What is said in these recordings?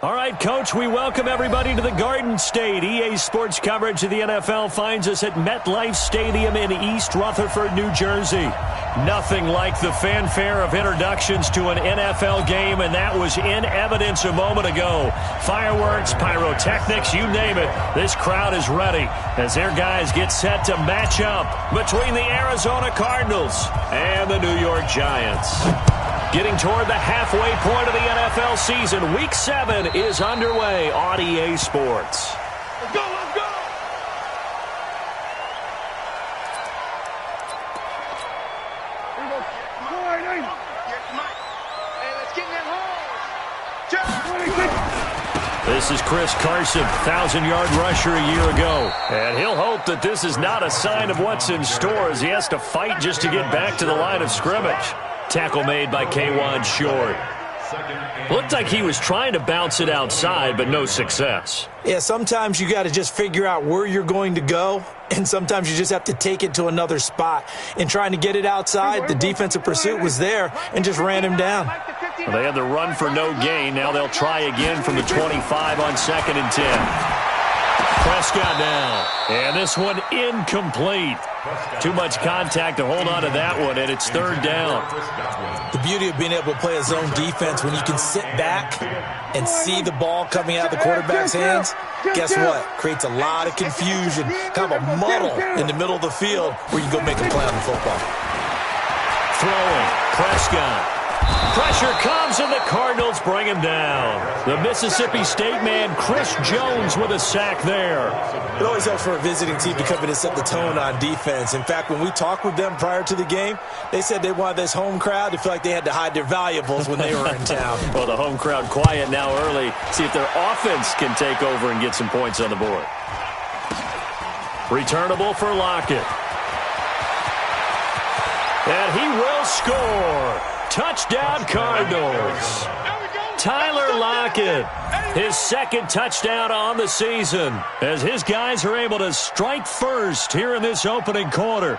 All right, Coach, we welcome everybody to the Garden State. EA Sports coverage of the NFL finds us at MetLife Stadium in East Rutherford, New Jersey. Nothing like the fanfare of introductions to an NFL game, and that was in evidence a moment ago. Fireworks, pyrotechnics, you name it. This crowd is ready as their guys get set to match up between the Arizona Cardinals and the New York Giants. Getting toward the halfway point of the NFL season, Week 7 is underway on EA Sports. Let's go, let's go! Here we go. Come on, hey, let's get in that hole. This is Chris Carson, 1,000-yard rusher a year ago. And he'll hope that this is not a sign of what's in store as he has to fight just to get back to the line of scrimmage. Tackle made by K'Wan Short. Looked like he was trying to bounce it outside, but no success. Yeah, sometimes you got to just figure out where you're going to go, and sometimes you just have to take it to another spot. In trying to get it outside, the defensive pursuit was there and just ran him down. Well, they had the run for no gain. Now they'll try again from the 25 on 2nd and 10. Prescott now. And this one incomplete. Too much contact to hold on to that one, and it's 3rd down. The beauty of being able to play a zone defense when you can sit back and see the ball coming out of the quarterback's hands, guess what? Creates a lot of confusion, kind of a muddle in the middle of the field where you go make a play on the football. Throwing, Prescott. Pressure comes, and the Cardinals bring him down. The Mississippi State man, Chris Jones, with a sack there. It always helps for a visiting team to come in and set the tone on defense. In fact, when we talked with them prior to the game, they said they wanted this home crowd to feel like they had to hide their valuables when they were in town. Well, the home crowd quiet now early. See if their offense can take over and get some points on the board. Returnable for Lockett. And he will score. Touchdown, Cardinals. Tyler Lockett, his 2nd touchdown on the season, as his guys are able to strike first here in this opening quarter.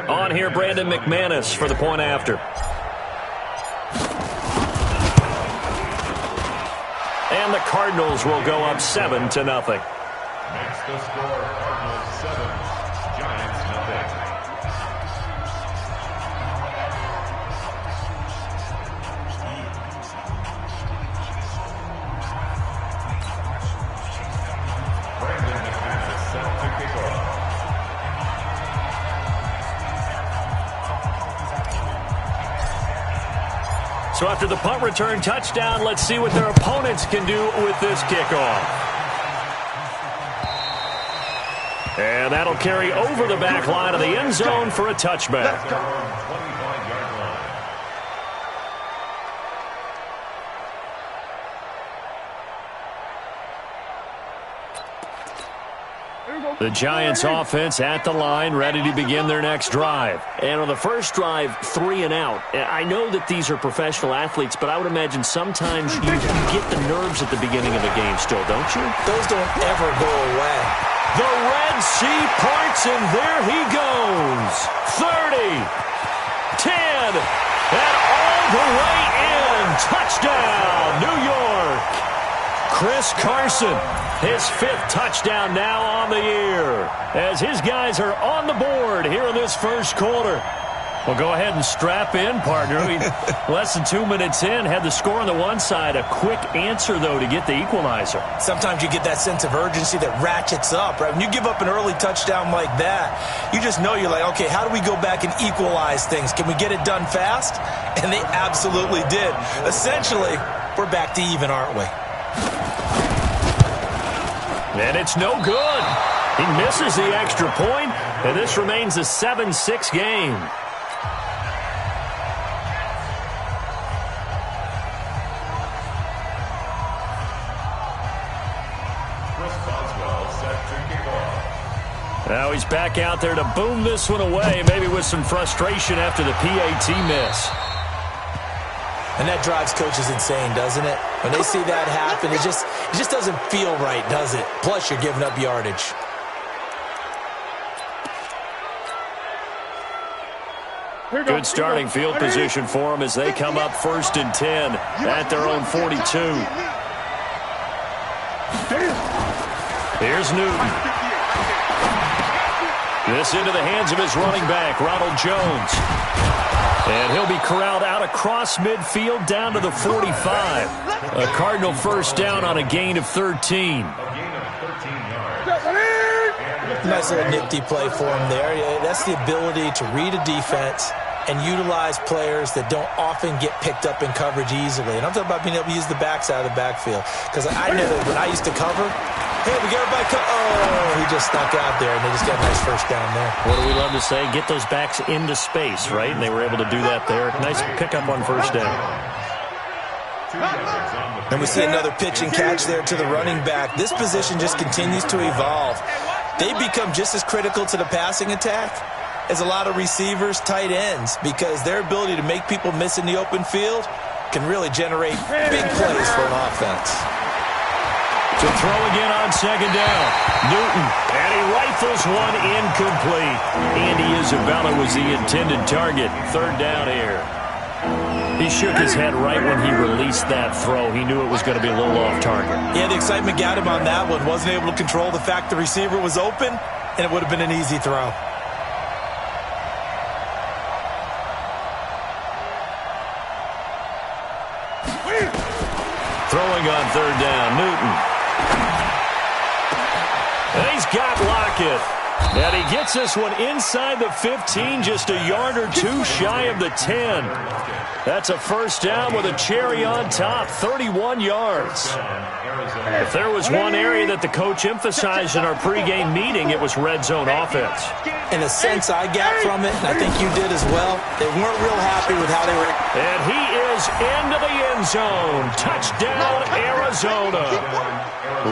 On here, Brandon McManus for the point after. And the Cardinals will go up 7-0. Next the score, Cardinals 7, Giants nothing. Brandon McManus set to kick off. So after the punt return touchdown, let's see what their opponents can do with this kickoff. And that'll carry over the back line of the end zone for a touchback. The Giants offense at the line, ready to begin their next drive. And on the first drive, 3 and out. I know that these are professional athletes, but I would imagine sometimes you get the nerves at the beginning of a game still, don't you? Those don't ever go away. The Red Sea parts, and there he goes. 30, 10, and all the way in. Touchdown, New York. Chris Carson, his 5th touchdown now on the year, as his guys are on the board here in this first quarter. Well, go ahead and strap in, partner. Less than 2 minutes in, had the score on the one side. A quick answer, though, to get the equalizer. Sometimes you get that sense of urgency that ratchets up, right? When you give up an early touchdown like that, you just know you're like, okay, how do we go back and equalize things? Can we get it done fast? And they absolutely did. Essentially, we're back to even, aren't we? And it's no good. He misses the extra point, and this remains a 7-6 game. Now he's back out there to boom this one away, maybe with some frustration after the PAT miss. And that drives coaches insane, doesn't it? When they see that happen, it just doesn't feel right, does it? Plus, you're giving up yardage. Good starting field position for them as they come up 1st and 10 at their own 42. Here's Newton. This into the hands of his running back, Ronald Jones. And he'll be corralled out across midfield down to the 45. A Cardinal first down on a gain of 13. Nice little nifty play for him there. Yeah, that's the ability to read a defense and utilize players that don't often get picked up in coverage easily. And I'm talking about being able to use the backs out of the backfield. Because I know that when I used to cover, hey, we got everybody oh, he just stuck out there, and they just got a nice first down there. What do we love to say? Get those backs into space, right? And they were able to do that there. Nice pickup on first down. And we see another pitch and catch there to the running back. This position just continues to evolve. They become just as critical to the passing attack as a lot of receivers, tight ends, because their ability to make people miss in the open field can really generate big plays for an offense. To throw again on second down. Newton, and he rifles one incomplete. Andy Isabella was the intended target. Third down here. He shook his head right when he released that throw. He knew it was going to be a little off target. Yeah, the excitement got him on that one. Wasn't able to control the fact the receiver was open, and it would have been an easy throw. Throwing on third down, Newton. And he's got Lockett. And he gets this one inside the 15, just a yard or two shy of the 10. That's a first down with a cherry on top, 31 yards. If there was one area that the coach emphasized in our pregame meeting, it was red zone offense. In a sense I got from it, and I think you did as well, they weren't real happy with how they were. And he is into the end zone. Touchdown, Arizona.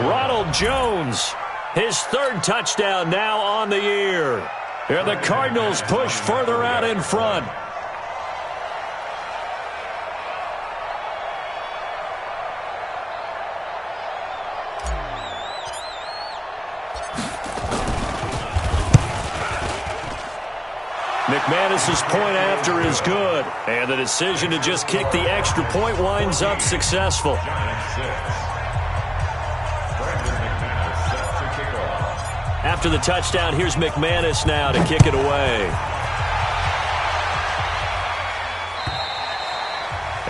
Ronald Jones, his third touchdown now on the year. And the Cardinals push further out in front. McManus's point after is good, and the decision to just kick the extra point winds up successful. After the touchdown, here's McManus now to kick it away.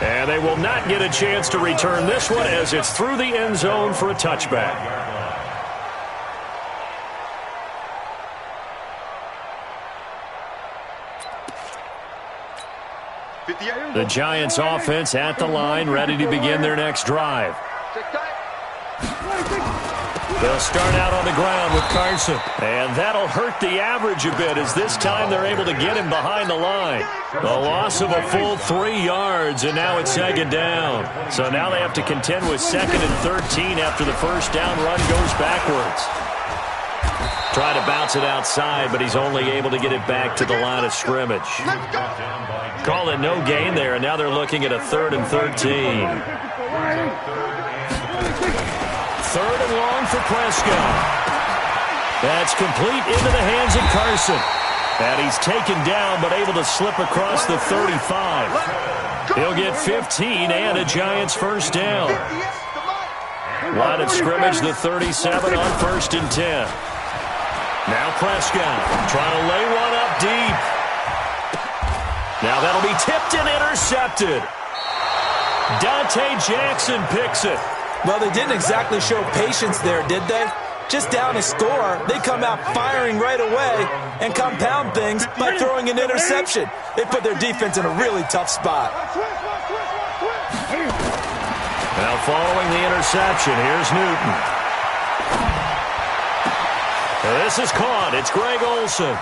And they will not get a chance to return this one as it's through the end zone for a touchback. The Giants offense at the line, ready to begin their next drive. They'll start out on the ground with Carson. And that'll hurt the average a bit as this time they're able to get him behind the line. The loss of a full 3 yards, and now it's second down. So now they have to contend with 2nd and 13 after the first down run goes backwards. Try to bounce it outside, but he's only able to get it back to the line of scrimmage. Call it no gain there, and now they're looking at a 3rd and 13. 3rd and long for Prescott. That's complete into the hands of Carson. And he's taken down, but able to slip across the 35. He'll get 15 and a Giants first down. Line of scrimmage, the 37 on 1st and 10. Now Prescott trying to lay one up deep. Now that'll be tipped and intercepted. Dante Jackson picks it. Well, they didn't exactly show patience there, did they? Just down a score, they come out firing right away and compound things by throwing an interception. They put their defense in a really tough spot. Now following the interception, here's Newton. This is caught. It's Greg Olsen.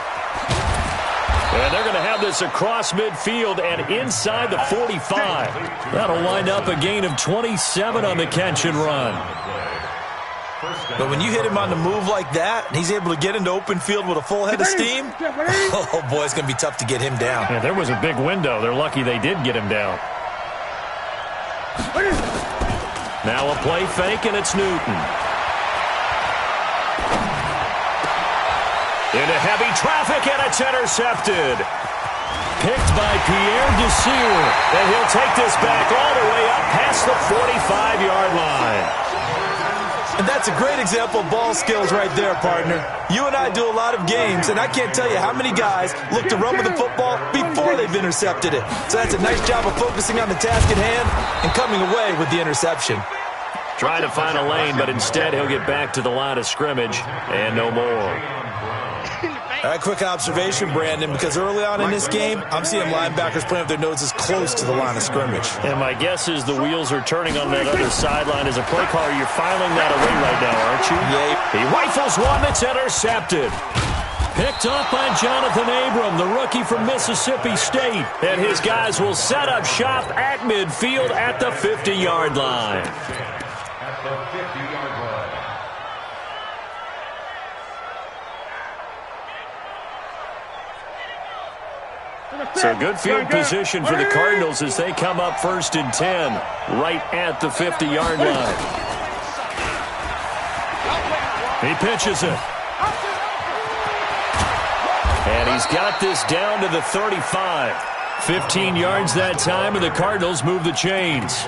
And they're going to have this across midfield and inside the 45. That'll wind up a gain of 27 on the catch and run. But when you hit him on the move like that, and he's able to get into open field with a full head of steam, oh boy, it's going to be tough to get him down. Yeah, there was a big window. They're lucky they did get him down. Now a play fake, and it's Newton. Into heavy traffic, and it's intercepted. picked by Pierre Desir. And he'll take this back all the way up past the 45-yard line. And that's a great example of ball skills right there, partner. You and I do a lot of games, and I can't tell you how many guys look to run with the football before they've intercepted it. So that's a nice job of focusing on the task at hand and coming away with the interception. Trying to find a lane, but instead he'll get back to the line of scrimmage and no more. All right, quick observation, Brandon, because early on in this game, I'm seeing linebackers playing with their noses close to the line of scrimmage. And my guess is the wheels are turning on that other sideline. As a play caller, you're filing that away right now, aren't you? Yeah. He rifles one that's intercepted. Picked up by Jonathan Abram, the rookie from Mississippi State. And his guys will set up shop at midfield at the 50-yard line. At the 50-yard line. So good field position for the Cardinals as they come up 1st and 10 right at the 50-yard line. He pitches it. And he's got this down to the 35. 15 yards that time, and the Cardinals move the chains.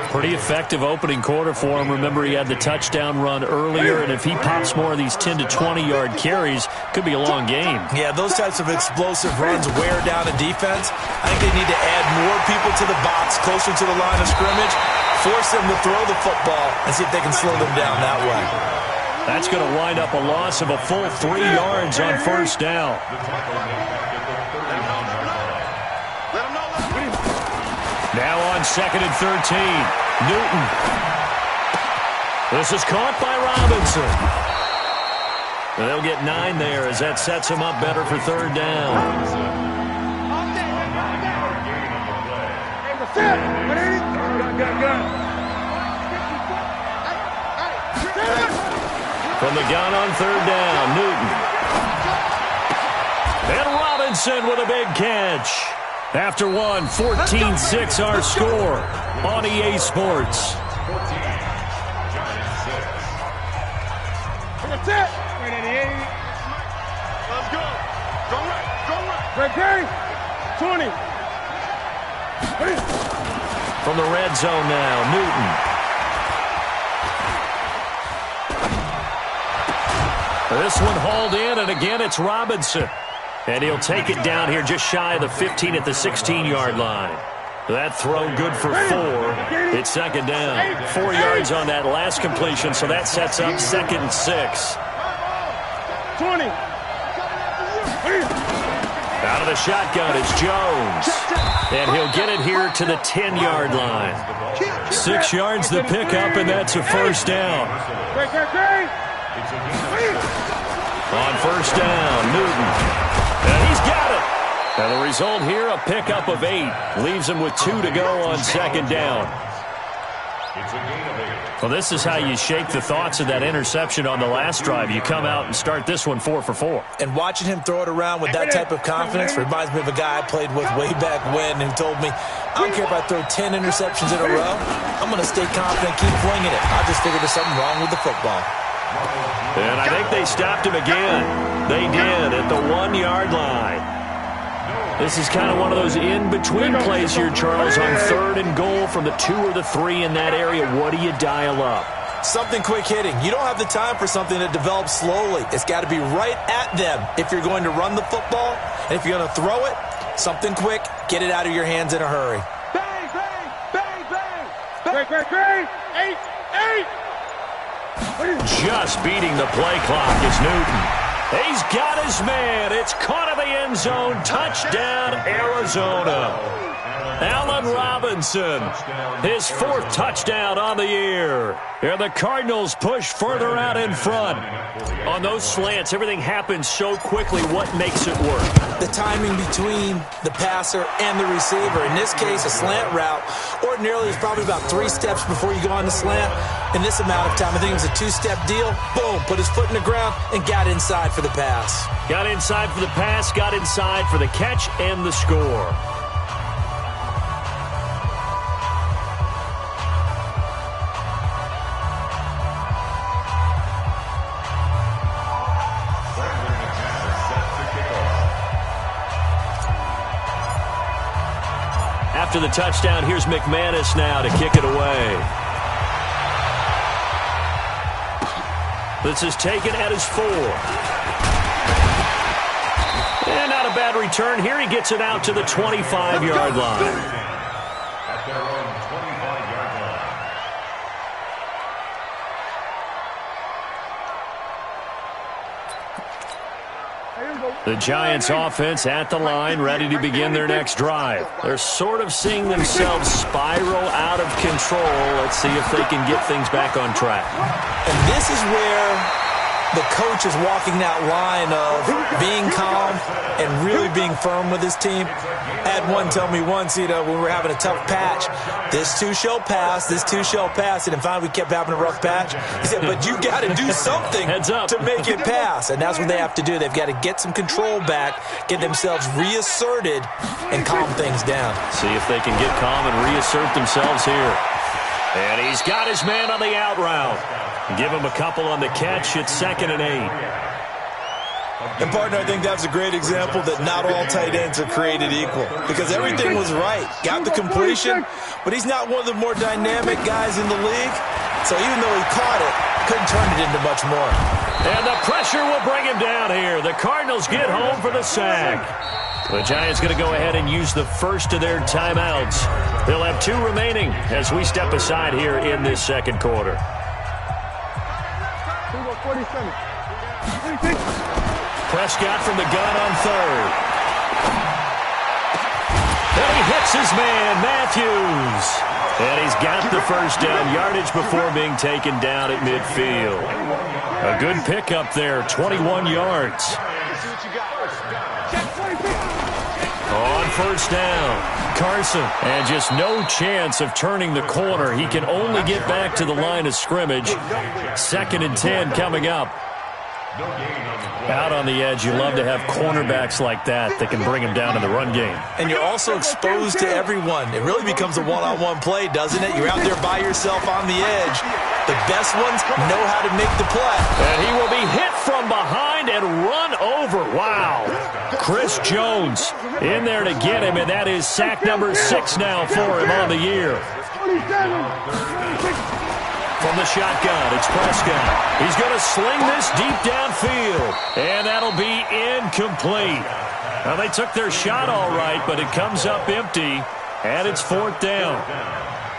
Pretty effective opening quarter for him. Remember, he had the touchdown run earlier, and if he pops more of these 10 to 20-yard carries, could be a long game. Yeah, those types of explosive runs wear down a defense. I think they need to add more people to the box, closer to the line of scrimmage, force them to throw the football, and see if they can slow them down that way. That's going to wind up a loss of a full 3 yards on 1st down. Now on 2nd and 13, Newton. This is caught by Robinson. They'll get 9 there as that sets him up better for 3rd down. From the gun on 3rd down, Newton. And Robinson with a big catch. After one, 14-6 our score on EA Sports. That's it. Let's go. Go right. Great game. 20. From the red zone now, Newton. This one hauled in, and again it's Robinson. And he'll take it down here just shy of the 15 at the 16-yard line. That throw good for 4. It's 2nd down. 4 yards on that last completion, so that sets up 2nd and 6. 20. Out of the shotgun is Jones. And he'll get it here to the 10-yard line. 6 yards the pickup, and that's a 1st down. On 1st down, Newton. And he's got it. And the result here, a pickup of 8. Leaves him with 2 to go on 2nd down. Well, this is how you shake the thoughts of that interception on the last drive. You come out and start this one 4 for 4. And watching him throw it around with that type of confidence reminds me of a guy I played with way back when who told me, I don't care if I throw 10 interceptions in a row. I'm going to stay confident, keep flinging it. I just figured there's something wrong with the football. And I think they stopped him again. They did at the 1-yard line. This is kind of one of those in-between plays here, Charles, on 3rd and goal from the 2 or the 3 in that area. What do you dial up? Something quick hitting. You don't have the time for something that develops slowly. It's got to be right at them if you're going to run the football. And if you're going to throw it, something quick, get it out of your hands in a hurry. Bang, bang, bang, bang. Great. 8. Just beating the play clock is Newton. He's got his man. It's caught in the end zone. Touchdown, Arizona. Allen Robinson, his 4th touchdown on the year. And the Cardinals push further out in front. On those slants, everything happens so quickly. What makes it work? The timing between the passer and the receiver. In this case, a slant route ordinarily is probably about 3 steps before you go on the slant. In this amount of time, I think it was a 2-step deal. Boom, put his foot in the ground and got inside for the pass. Got inside for the pass, got inside for the catch and the score. to the touchdown. Here's McManus now to kick it away. This is taken at his 4. And not a bad return here. He gets it out to the 25-yard line. At their own 25-yard line. The Giants offense at the line, ready to begin their next drive. They're sort of seeing themselves spiral out of control. Let's see if they can get things back on track. And this is where the coach is walking that line of being calm and really being firm with his team. I had one tell me once, when we were having a tough patch, this too shall pass, this too shall pass. And finally we kept having a rough patch. He said, but you got to do something to make it pass. And that's what they have to do. They've got to get some control back, get themselves reasserted, and calm things down. See if they can get calm and reassert themselves here. And he's got his man on the out route. Give him a couple on the catch. It's 2nd and 8. And, partner, I think that's a great example that not all tight ends are created equal because everything was right. Got the completion, but he's not one of the more dynamic guys in the league. So even though he caught it, couldn't turn it into much more. And the pressure will bring him down here. The Cardinals get home for the sack. The Giants going to go ahead and use the first of their timeouts. They'll have 2 remaining as we step aside here in this second quarter. 47. Prescott from the gun on 3rd. And he hits his man, Matthews. And he's got the first down yardage before being taken down at midfield. A good pickup there, 21 yards. On first down, Carson. And just no chance of turning the corner. He can only get back to the line of scrimmage. 2nd and 10 coming up. Out on the edge, you love to have cornerbacks like that that can bring him down in the run game. And you're also exposed to everyone. It really becomes a one-on-one play, doesn't it? You're out there by yourself on the edge. The best ones know how to make the play. And he will be hit from behind and run over. Wow. Chris Jones in there to get him, and that is sack number 6 now for him on the year. From the shotgun, it's Prescott. He's going to sling this deep downfield, and that'll be incomplete. Now, they took their shot all right, but it comes up empty, and it's 4th down.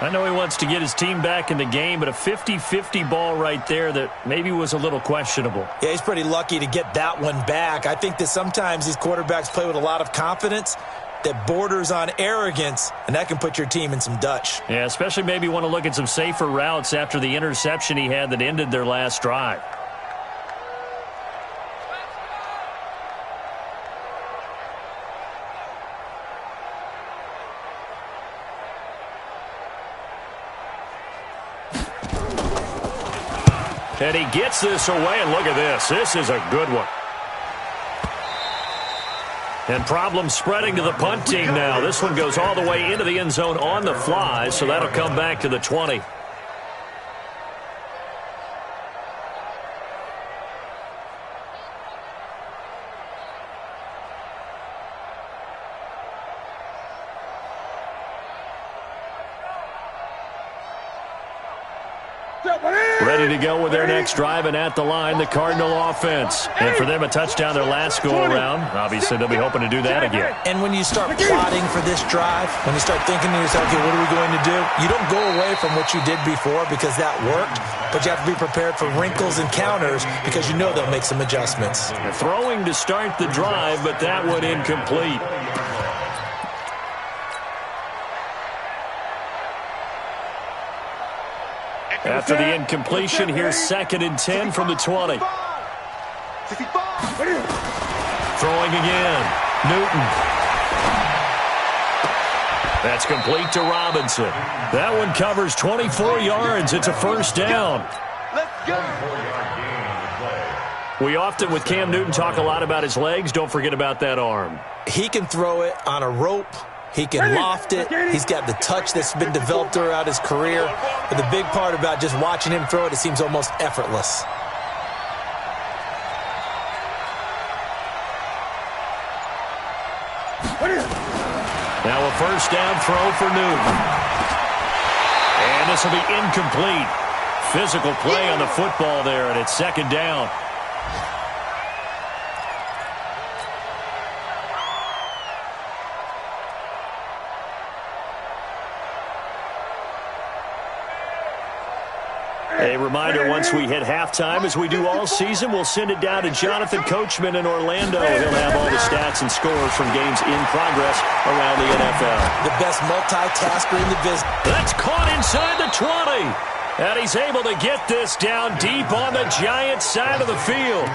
I know he wants to get his team back in the game, but a 50-50 ball right there that maybe was a little questionable. Yeah, he's pretty lucky to get that one back. I think that sometimes these quarterbacks play with a lot of confidence that borders on arrogance, and that can put your team in some Dutch. Yeah, especially maybe want to look at some safer routes after the interception he had that ended their last drive. And he gets this away, and look at this. This is a good one. And problems spreading to the punt team now. This one goes all the way into the end zone on the fly, so that'll come back to the 20. Ready to go with their next drive, and at the line, the Cardinal offense. And for them, a touchdown their last go-around. Obviously, they'll be hoping to do that again. And when you start plotting for this drive, when you start thinking to yourself, okay, what are we going to do? You don't go away from what you did before because that worked, but you have to be prepared for wrinkles and counters because you know they'll make some adjustments. Throwing to start the drive, but that one incomplete. After the incompletion, here's 2nd and 10 from the 20. Throwing again. Newton. That's complete to Robinson. That one covers 24 yards. It's a first down. Let's go. We often, with Cam Newton, talk a lot about his legs. Don't forget about that arm. He can throw it on a rope. He can loft it. He's got the touch that's been developed throughout his career. But the big part about just watching him throw it, it seems almost effortless. Now a first down throw for Newton. And this will be incomplete. Physical play on the football there, and it's second down. A reminder, once we hit halftime, as we do all season, we'll send it down to Jonathan Coachman in Orlando. He'll have all the stats and scores from games in progress around the NFL. The best multitasker in the business. That's caught inside the 20. And he's able to get this down deep on the Giants side of the field.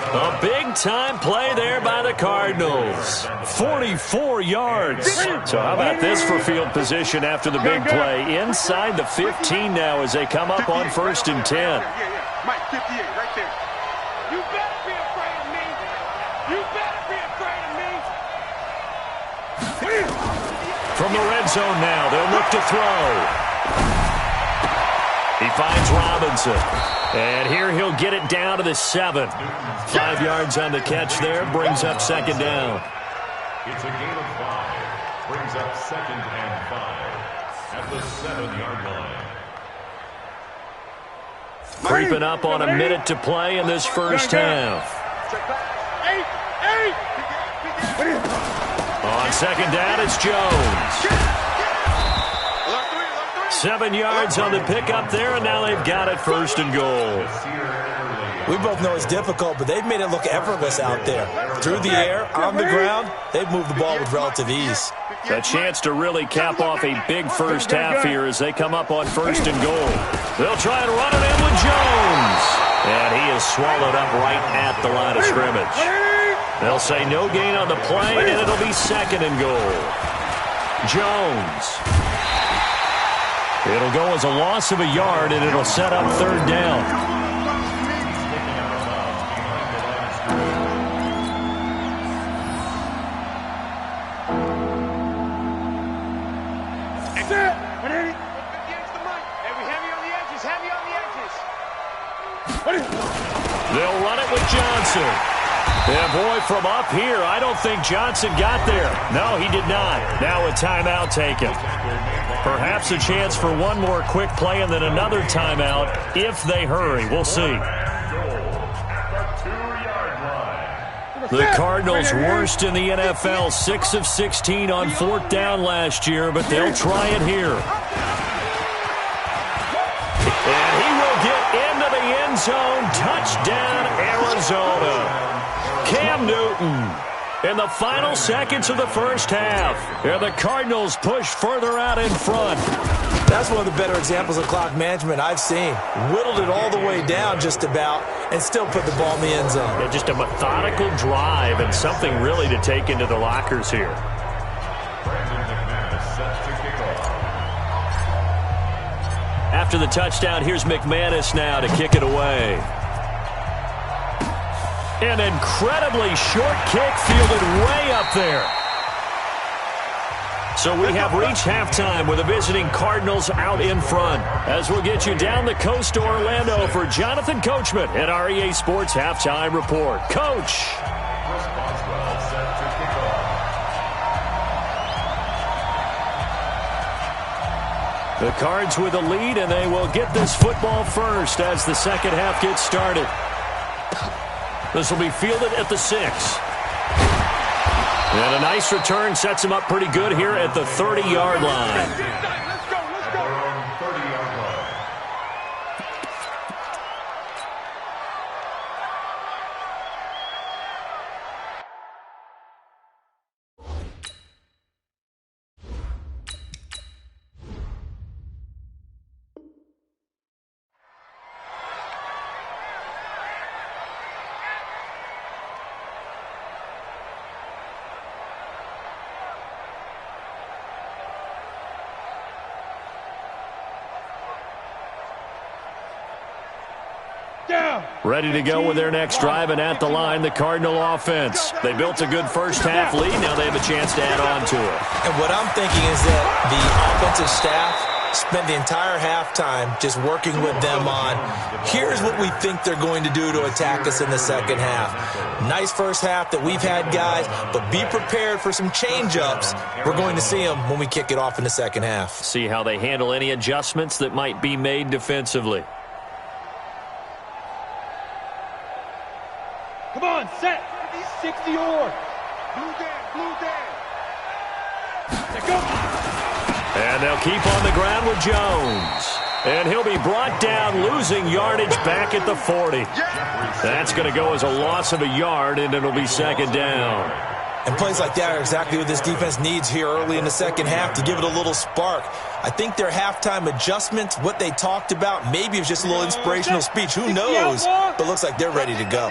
A big-time play there by the Cardinals. 44 yards. So how about this for field position after the big play? Inside the 15 now as they come up on 1st and 10. Mike, 58, right there. You better be afraid of me. You better be afraid of me. From the red zone now, they'll look to throw. He finds Robinson. And here he'll get it down to the 7. 5 yards on the catch there. Brings up second down. It's a gain of 5. Brings up 2nd and 5 at the 7-yard line. Creeping up on a minute to play in this first half. On second down, it's Jones. 7 yards on the pickup there, and now they've got it 1st and goal. We both know it's difficult, but they've made it look effortless out there. Through the air, on the ground, they've moved the ball with relative ease. A chance to really cap off a big first half here as they come up on 1st and goal. They'll try and run it in with Jones. And he is swallowed up right at the line of scrimmage. They'll say no gain on the play, and it'll be 2nd and goal. Jones. It'll go as a loss of a yard, and it'll set up 3rd down. They'll run it with Johnson. And boy, from up here, I don't think Johnson got there. No, he did not. Now a timeout taken. Perhaps a chance for one more quick play and then another timeout if they hurry. We'll see. The Cardinals worst in the NFL, 6 of 16 on 4th down last year, but they'll try it here. And he will get into the end zone. Touchdown, Arizona. Cam Newton in the final seconds of the first half. And the Cardinals push further out in front. That's one of the better examples of clock management I've seen. Whittled it all the way down just about and still put the ball in the end zone. Yeah, just a methodical drive and something really to take into the lockers here. After the touchdown, here's McManus now to kick it away. An incredibly short kick fielded way up there. So we have reached halftime with the visiting Cardinals out in front. As we'll get you down the coast to Orlando for Jonathan Coachman at our EA Sports Halftime Report. Coach. The Cards with a lead, and they will get this football first as the second half gets started. This will be fielded at the 6. And a nice return sets him up pretty good here at the 30-yard line. Ready to go with their next drive, and at the line, the Cardinal offense. They built a good first half lead. Now they have a chance to add on to it. And what I'm thinking is that the offensive staff spent the entire halftime just working with them on, here's what we think they're going to do to attack us in the second half. Nice first half that we've had, guys, but be prepared for some change-ups. We're going to see them when we kick it off in the second half. See how they handle any adjustments that might be made defensively. Come on, set. 60 or. Blue down. Go. And they'll keep on the ground with Jones. And he'll be brought down, losing yardage back at the 40. That's going to go as a loss of a yard, and it'll be second down. And plays like that are exactly what this defense needs here early in the second half to give it a little spark. I think their halftime adjustments, what they talked about, maybe it was just a little inspirational speech. Who knows? But looks like they're ready to go.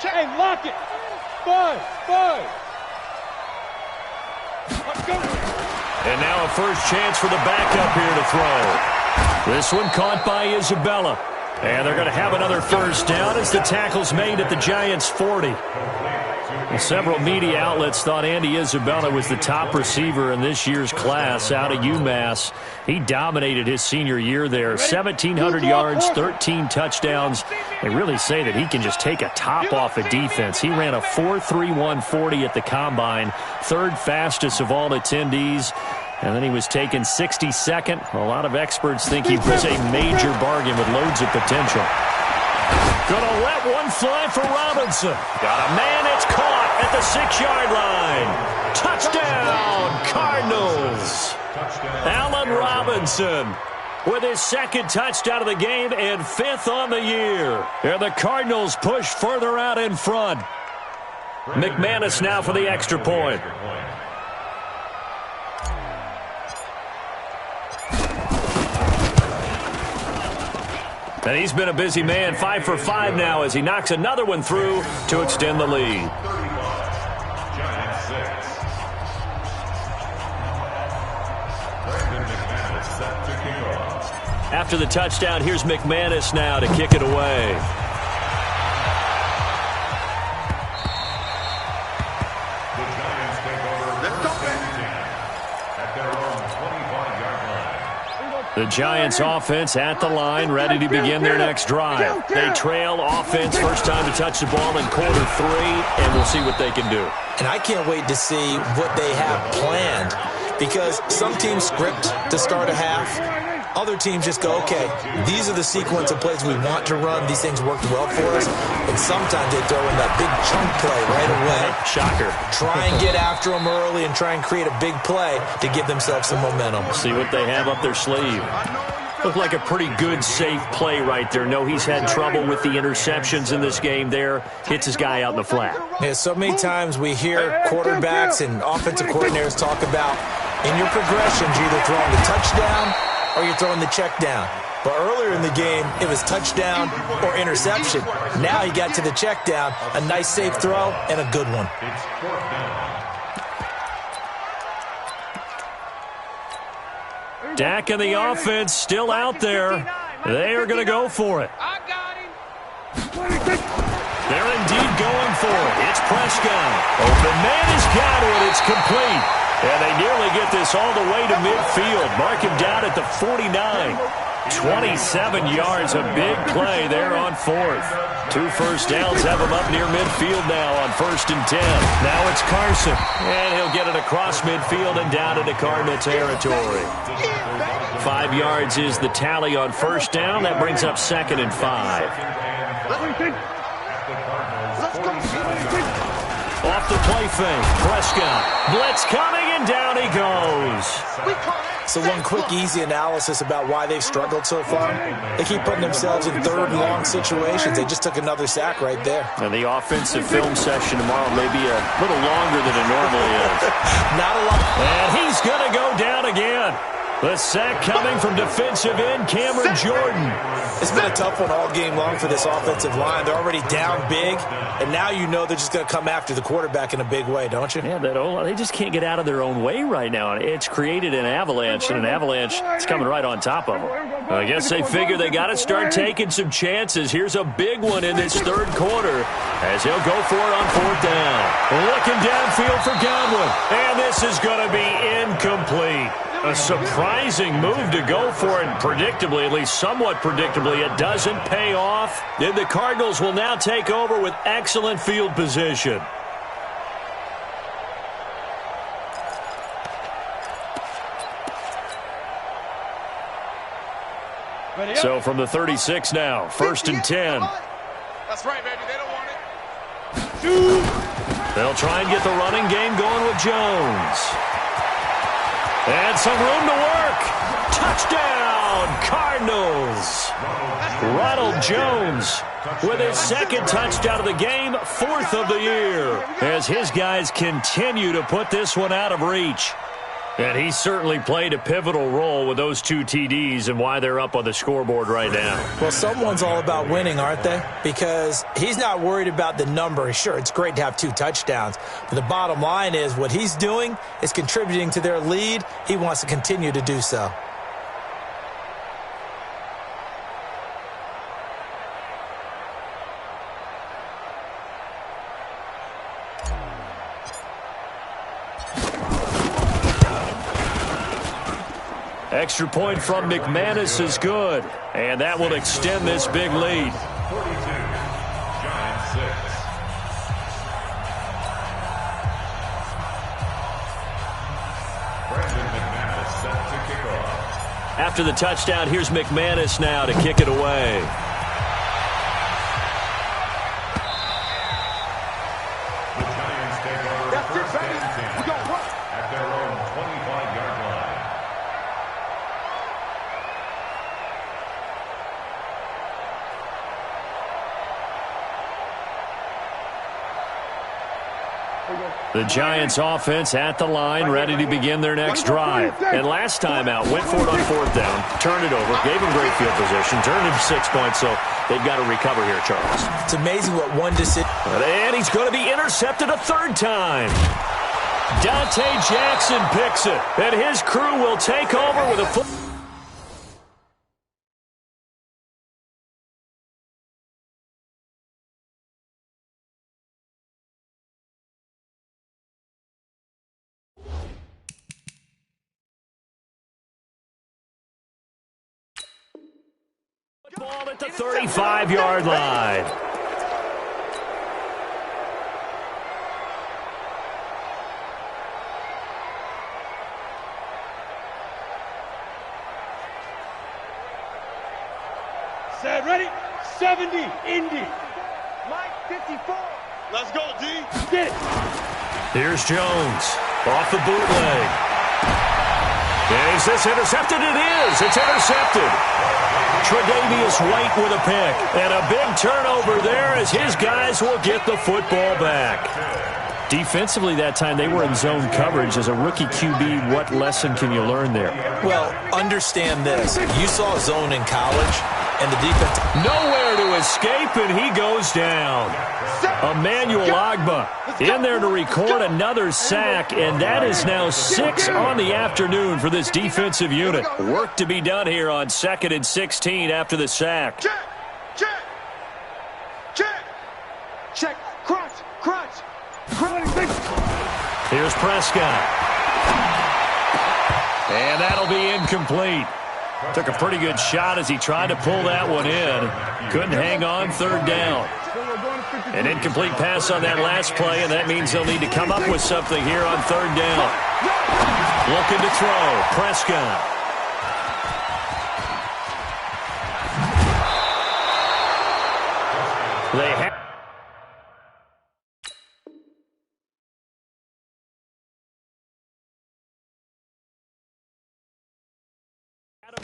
Hey, lock it. 5. Let's go. And now a first chance for the backup here to throw. This one caught by Isabella. And they're going to have another first down as the tackle's made at the Giants' 40. Well, several media outlets thought Andy Isabella was the top receiver in this year's class out of UMass. He dominated his senior year there. 1,700 yards, 13 touchdowns. They really say that he can just take a top off a defense. He ran a 4.31 40 at the Combine, third fastest of all attendees. And then he was taken 62nd. A lot of experts think he was a major bargain with loads of potential. Gonna let one fly for Robinson. Got a man, it's caught at the 6-yard line. Touchdown, Cardinals. Allen Robinson with his second touchdown of the game and 5th on the year. And the Cardinals push further out in front. McManus now for the extra point. And he's been a busy man, 5 for 5 now as he knocks another one through to extend the lead. After the touchdown, here's McManus now to kick it away. The Giants offense at the line, ready to begin their next drive. They trail offense, first time to touch the ball in quarter 3, and we'll see what they can do. And I can't wait to see what they have planned, because some teams script to start a half. Other teams just go, okay, these are the sequence of plays we want to run. These things worked well for us. And sometimes they throw in that big chunk play right away. Shocker. Try and get after them early and try and create a big play to give themselves some momentum. See what they have up their sleeve. Looked like a pretty good, safe play right there. No, he's had trouble with the interceptions in this game there. Hits his guy out in the flat. Yeah, so many times we hear quarterbacks and offensive coordinators talk about in your progressions, you're either throwing the touchdown or you're throwing the check down. But earlier in the game, it was touchdown or interception. Now he got to the check down, a nice safe throw, and a good one. Dak and the offense still out there. They are going to go for it. I got him. They're indeed going for it. It's Prescott. Open man has got it. It's complete. And they nearly get this all the way to midfield. Mark him down at the 49. 27 yards, a big play there on 4th. 2 first downs have him up near midfield now on 1st and 10. Now it's Carson. And he'll get it across midfield and down into Cardinal territory. 5 yards is the tally on 1st down. That brings up 2nd and 5. Off the play fake, Prescott. Blitz coming, and down he goes. So one quick, easy analysis about why they've struggled so far. They keep putting themselves in 3rd and long situations. They just took another sack right there. And the offensive film session tomorrow may be a little longer than it normally is. Not a lot. And he's going to go down again. The sack coming from defensive end Cameron Jordan. It's been a tough one all game long for this offensive line. They're already down big, and now you know they're just going to come after the quarterback in a big way, don't you? Yeah, they just can't get out of their own way right now. It's created an avalanche, and an avalanche is coming right on top of them. I guess they figure they got to start taking some chances. Here's a big one in this third quarter as he'll go for it on fourth down. Looking downfield for Godwin, and this is going to be incomplete. A surprising move to go for it, predictably, at least somewhat predictably, it doesn't pay off. Then the Cardinals will now take over with excellent field position. So from the 36 now, 1st and 10. That's right, baby. They don't want it. They'll try and get the running game going with Jones. And some room to work. Touchdown, Cardinals. Ronald Jones with his second touchdown of the game, 4th of the year, as his guys continue to put this one out of reach. And he certainly played a pivotal role with those 2 TDs and why they're up on the scoreboard right now. Well, someone's all about winning, aren't they? Because he's not worried about the number. Sure, it's great to have 2 touchdowns. But the bottom line is what he's doing is contributing to their lead. He wants to continue to do so. Extra point from McManus is good, and that will extend this big lead. 42, Giants 6. Brandon McManus set to kick off. After the touchdown, here's McManus now to kick it away. The Giants take over 1st and 10 at their own 25-yard line. The Giants offense at the line, ready to begin their next drive. And last time out, went for it on 4th down, turned it over, gave him great field position, turned him 6 points, so they've got to recover here, Charles. It's amazing what one decision. And he's going to be intercepted a 3rd time. Dante Jackson picks it, and his crew will take over with a full. Ball at the 35-yard line. Set, ready? 70, Indy. Mike, 54. Let's go, D. Get it. Here's Jones off the bootleg. Is this intercepted? It is. It's intercepted. Tre'Davious White with a pick. And a big turnover there as his guys will get the football back. Defensively that time, they were in zone coverage. As a rookie QB, what lesson can you learn there? Well, understand this. You saw zone in college, and the defense. Nowhere to escape, and he goes down. Emmanuel Ogbah in there to record another sack, and that is now 6 on the afternoon for this defensive unit. Work to be done here on 2nd and 16 after the sack. Check, check, check, check, crunch, crunch. Here's Prescott. And that'll be incomplete. Took a pretty good shot as he tried to pull that one in. Couldn't hang on, 3rd down. An incomplete pass on that last play, and that means they'll need to come up with something here on 3rd down. Looking to throw, Prescott. They have.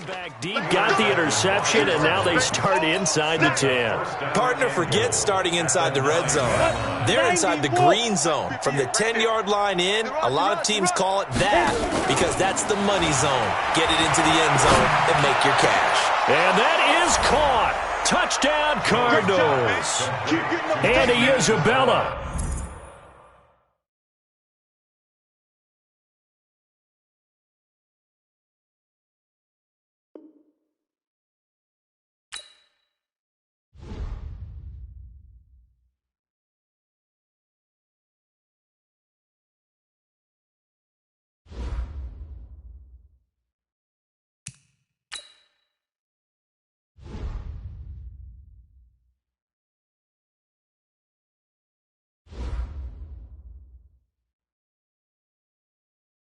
Back deep, got the interception, and now they start inside the 10. Partner forgets starting inside the red zone. They're inside the green zone. From the 10-yard line in, a lot of teams call it that because that's the money zone. Get it into the end zone and make your cash. And that is caught. Touchdown, Cardinals. Andy Isabella